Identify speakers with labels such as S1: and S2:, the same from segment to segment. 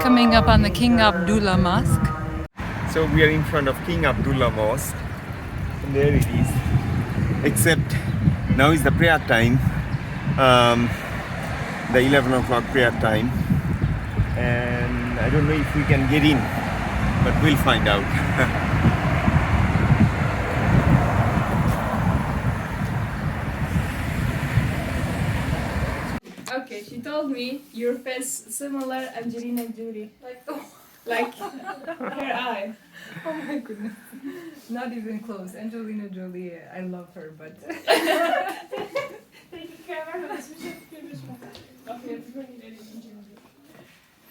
S1: coming up on the King Abdullah Mosque.
S2: So we are in front of King Abdullah Mosque. And there it is. Except now is the prayer time. The 11 o'clock prayer time. And I don't know if we can get in, but we'll find out.
S3: Okay, she told me your face similar Angelina Jolie. Like her eye.
S1: Oh my goodness. Not even close. Angelina Jolie, I love her, but...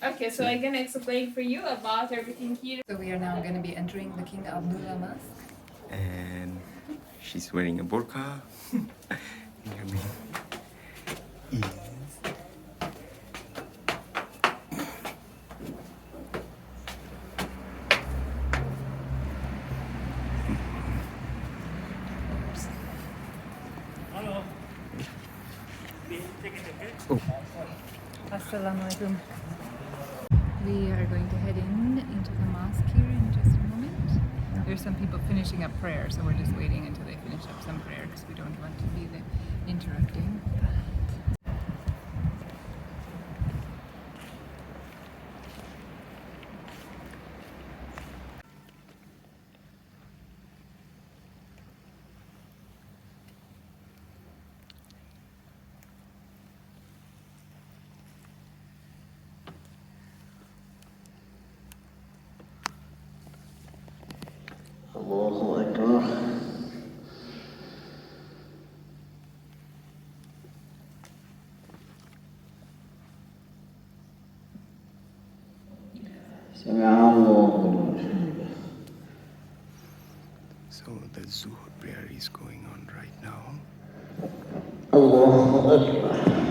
S3: Okay, so I'm gonna explain for you about everything here.
S1: So we are now going to be entering the King Abdullah Mosque.
S2: And she's wearing a burqa. Near me is
S1: Assalamualaikum. We are going to head into the mosque here in just a moment. There's some people finishing up prayer, so we're just waiting until they finish up some prayer because we don't want to be interrupting.
S4: الله أكبر سمع الله لمن حمده.
S2: so the Zuhur prayer is going on right now.
S4: الله أكبر.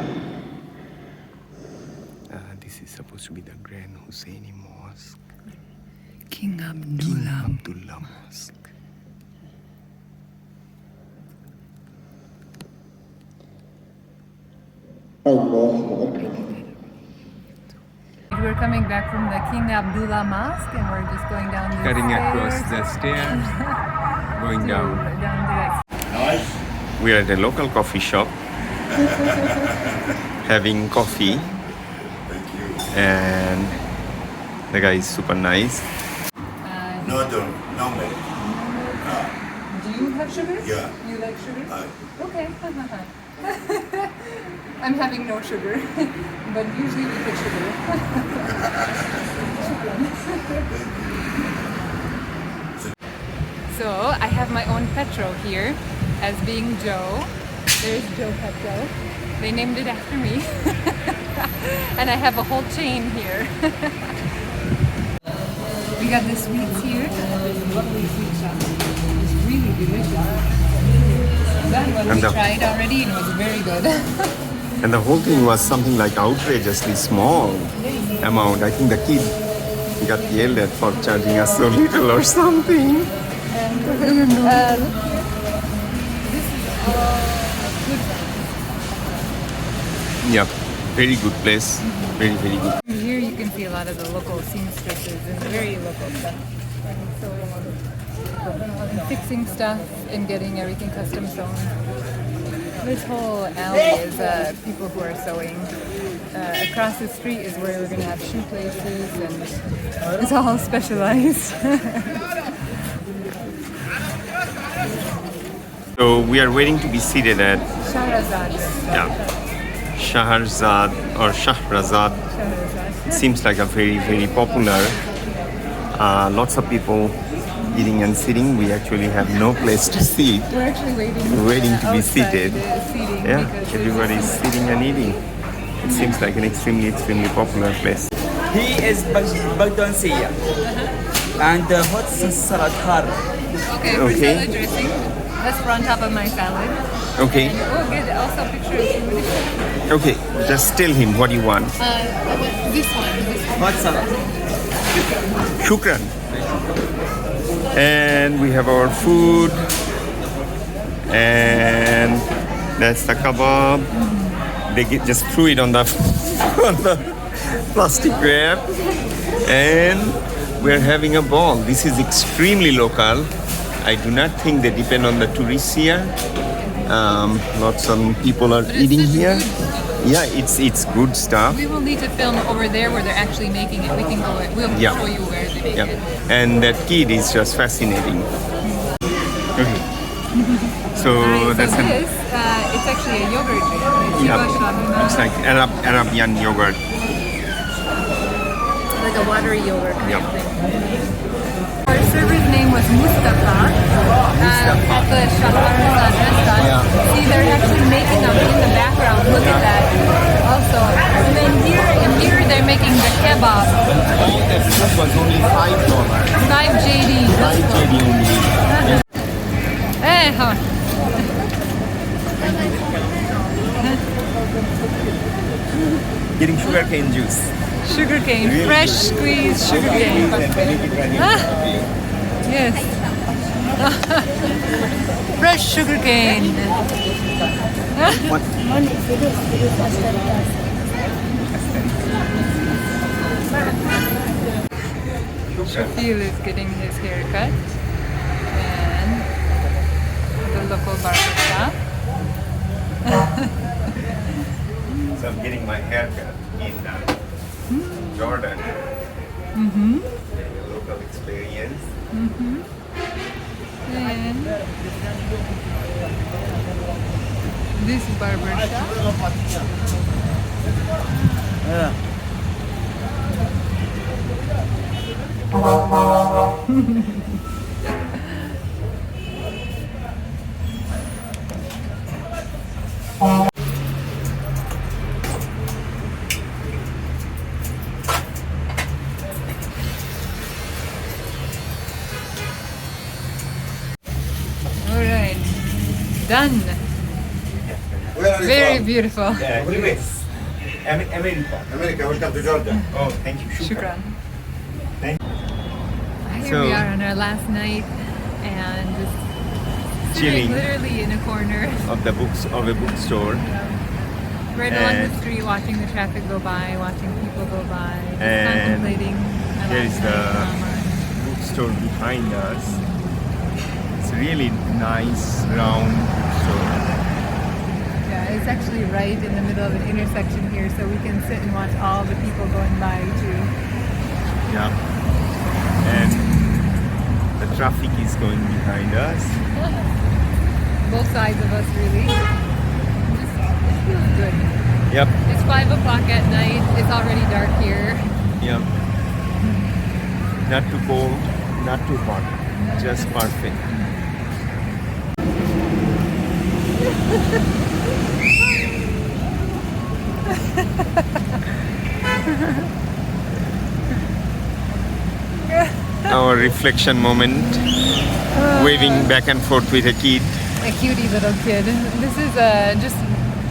S2: This is supposed to be the Grand Husseini Mosque.
S1: King
S2: King
S1: Abdullah.
S2: Abdullah Mosque.
S4: الله أكبر.
S1: We're coming back from the King Abdullah Mosque and we're just going down the
S2: Cutting
S1: stairs.
S2: across the stairs, going down.
S1: Down
S2: We are at a local coffee shop, having coffee, and the guy is super nice.
S5: No, no milk.
S1: Do you have sugar?
S5: Yeah.
S1: You like sugar?
S5: Uh,
S1: Okay. I'm having no sugar, but usually we put sugar. So I have my own petrol here, as being Joe. There's Joe Petrol. They named it after me. And I have a whole chain here. We got the sweets here. There's a lovely sweet shop. It's really delicious. That one
S2: And
S1: we
S2: the-
S1: tried already and it was very good.
S2: And the whole thing was something like outrageously small amount. I think the kid got yelled at for charging us so little or something. Yeah, very good place. Very, very good.
S1: Here you can see a lot of the local seamstresses and very local stuff. And fixing stuff and getting everything custom sewn. This whole alley is people who are sewing. Across the street is where we're going to have shoelaces and it's all specialized.
S2: So we are waiting to be seated at
S1: Shahrzad
S2: Shahrzad or Shahrazad. It seems like a very, very popular. Lots of people eating and sitting. We actually have no place to sit.
S1: We're actually waiting.
S2: We're waiting to be
S1: outside
S2: seated.
S1: Seating
S2: Yeah,
S1: because
S2: everybody is sitting and eating. It seems like an extremely, extremely popular place.
S6: He is Bagdansiya and hot salad har.
S1: Okay, for
S2: Okay.
S1: salad dressing. That's on top of my salad.
S2: Okay,
S1: And we'll get also a picture of food.
S2: okay. Just tell him what you want.
S1: This one.
S6: Hot salad.
S2: Shukran. And we have our food. And that's the kebab. They just threw it on the plastic wrap, and we're having a ball. This is extremely local. I do not think they depend on the tourists here. Lots of people are eating here. Yeah, it's good stuff.
S1: We will need to film over there where they're actually making it. We can go. We'll
S2: Yeah.
S1: show you where they make
S2: Yeah,
S1: it.
S2: and that kid is just fascinating. Okay. So
S1: Alright,
S2: that's
S1: so this, it's actually a yogurt drink. It's
S2: yeah,
S1: Shahrzad.
S2: it's like Arabian yogurt.
S1: Like a watery yogurt kind
S2: Yeah.
S1: of thing. Our server's name was Mustafa. At the Shahrzad Restaurant.
S2: Yeah.
S1: See, they're actually making them in the background. Look at that. Also, and then here they're making the kebab.
S2: All that food was only $5.
S1: 5 JD.
S2: JD only.
S1: Eh, huh.
S2: Getting sugarcane juice.
S1: Sugarcane,
S2: Really
S1: fresh
S2: good.
S1: squeezed sugarcane. Yes. Fresh sugarcane.
S2: What?
S1: Shafil is getting his hair cut. And the local barber shop.
S2: So I'm getting my haircut in Jordan. Local experience.
S1: And this barber shop. Alright. Done.
S5: Where are you
S1: Very
S5: from?
S1: beautiful.
S2: US. America.
S5: America, welcome to Jordan.
S2: Oh, thank you.
S1: Shukran.
S2: Thank
S1: Here
S2: So-
S1: we are on our last night and just
S2: Chilling.
S1: sitting literally in a corner
S2: Of the books of a bookstore.
S1: right along the
S2: And-
S1: street watching the traffic go by, watching people go by, just
S2: And
S1: contemplating our
S2: There
S1: last
S2: is
S1: night
S2: the
S1: in Amman.
S2: bookstore behind us. It's really nice round bookstore.
S1: Yeah, it's actually right in the middle of an intersection here, so we can sit and watch all the people going by too.
S2: Yeah. And the traffic is going behind us.
S1: Both sides of us really. Just, it feels good.
S2: Yep.
S1: It's 5 o'clock at night. It's already dark here.
S2: Yep. Not too cold, not too hot. Just perfect. Our reflection moment, waving back and forth with a kid.
S1: A cutie little kid. This is just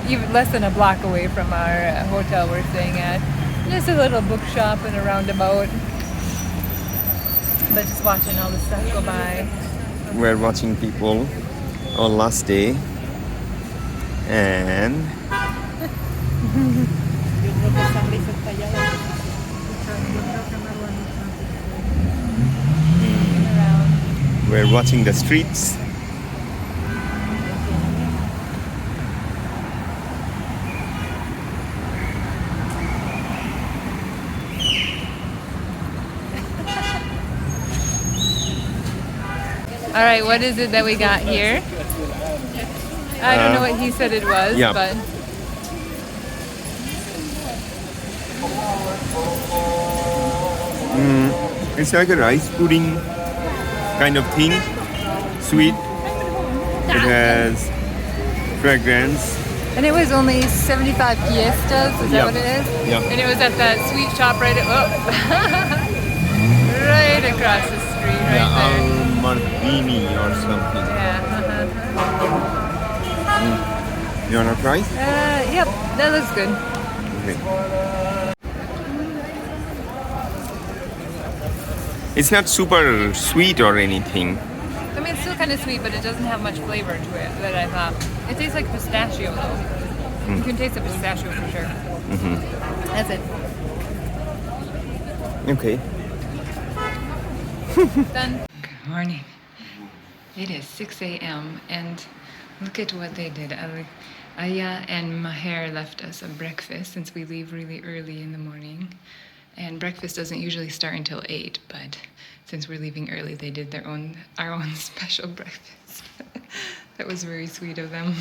S1: even less than a block away from our hotel we're staying at. Just a little bookshop and a roundabout. But just watching all the stuff go by.
S2: We're watching people on last day, and
S1: Around.
S2: we're watching the streets.
S1: All right, what is it that we got here? I don't know what he said it was,
S2: yeah.
S1: but
S2: It's like a rice pudding kind of thing, sweet. It has fragrance.
S1: and it was only 75 piastas. Is
S2: Yeah.
S1: that what it is?
S2: Yeah.
S1: And it was at that sweet shop right right across the street, right
S2: Yeah,
S1: there.
S2: Al-Mardini or something.
S1: Yeah.
S2: You wanna try?
S1: Yep, that looks good.
S2: Okay. It's not super sweet or anything.
S1: I mean, it's still kind of sweet, but it doesn't have much flavor to it that I thought. It tastes like pistachio, though. You can taste the pistachio for sure. That's it.
S2: Okay.
S1: Done. Good morning. It is 6 a.m. and look at what they did. Aya and Maher left us a breakfast since we leave really early in the morning. And breakfast doesn't usually start until 8, but since we're leaving early, they did our own special breakfast. That was very sweet of them.